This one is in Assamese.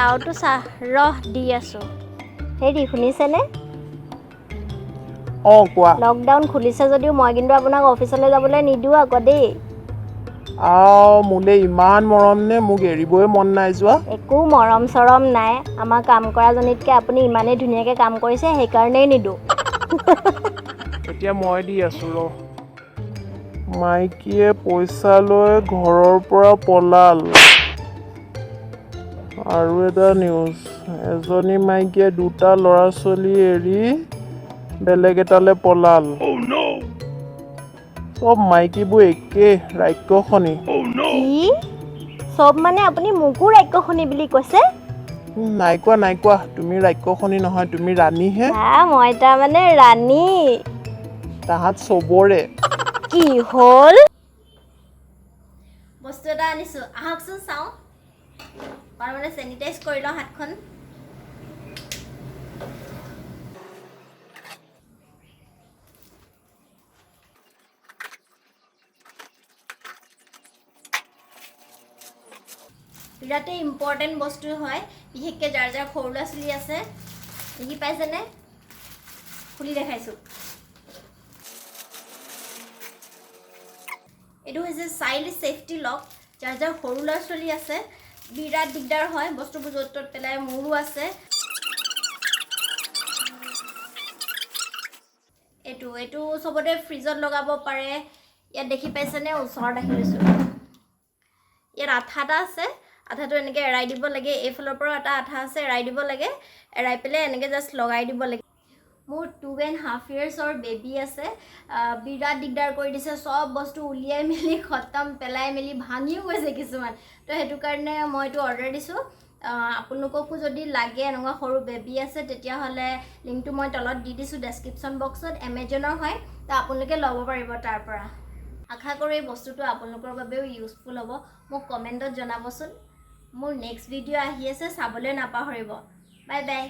তাওতো চাহ ৰহ দি আছোঁ হেৰি শুনিছেনে কোৱা লকডাউন খুলিছে যদিও মই কিন্তু আপোনাক অফিচলৈ যাবলৈ নিদিওঁ আকৌ দেই মোলে ইমান মৰম নে মোক এৰিবই মন নাই যোৱা একো মৰম চৰম নাই আমাৰ কাম কৰাজনীতকৈ আপুনি ইমানেই ধুনীয়াকৈ কাম কৰিছে সেইকাৰণেই নিদিওঁ এতিয়া মই দি আছোঁ ৰ মাইকীয়ে পইচা লৈ ঘৰৰ পৰা পলাল আৰু এটা নিউজ এজনী মাইকীয়ে দুটা ল'ৰা ছোৱালী এৰি বেলেগ এটালে পলাল চব মাইকীবোৰ একে ৰাক্ষসনী কি চব মানে আপুনি মোকো ৰাক্ষসনী বুলি কৈছে নাই কোৱা তুমি ৰাক্ষসনী নহয় তুমি ৰাণীহে মই তাৰমানে ৰাণী তাহাঁত চবৰে কি হ'ল বস্তু এটা আনিছোঁ আহকচোন চাওঁ মানে চেনিটাইজ কৰি লওঁ হাতখন বিৰাটেই ইম্পৰ্টেণ্ট বস্তু হয় বিশেষকৈ যাৰ যাৰ সৰু ল'ৰা ছোৱালী আছে দেখি পাইছেনে খুলি দেখাইছোঁ এইটো হৈছে চাইল্ড ছেফটি লক যাৰ যাৰ সৰু ল'ৰা ছোৱালী আছে বিৰাট দিগদাৰ হয় বস্তুবোৰ য'ত ত'ত পেলাই মোৰো আছে এইটো চবতে ফ্ৰিজত লগাব পাৰে ইয়াত দেখি পাইছেনে ওচৰত আহি লৈছোঁ ইয়াত আঠা এটা আছে আঠাটো এনেকৈ এৰাই দিব লাগে এইফালৰ পৰাও এটা আঠা আছে এৰাই দিব লাগে এৰাই পেলাই এনেকৈ জাষ্ট লগাই দিব লাগে মোৰ 2.5 yearsৰ বেবী আছে বিৰাট দিগদাৰ কৰি দিছে চব বস্তু উলিয়াই মেলি খতম পেলাই মেলি ভাঙিও গৈছে কিছুমান তো সেইটো কাৰণে মই এইটো অৰ্ডাৰ দিছোঁ আপোনালোককো যদি লাগে এনেকুৱা সৰু বেবী আছে তেতিয়াহ'লে লিংকটো মই তলত দি দিছোঁ ডেছক্ৰিপশ্যন বক্সত এমেজনৰ হয় তো আপোনালোকে ল'ব পাৰিব তাৰ পৰা আশা কৰোঁ এই বস্তুটো আপোনালোকৰ বাবেও ইউজফুল হ'ব মোক কমেণ্টত জনাবচোন মোৰ নেক্সট ভিডিঅ' আহি আছে চাবলৈ নাপাহৰিব বাই বাই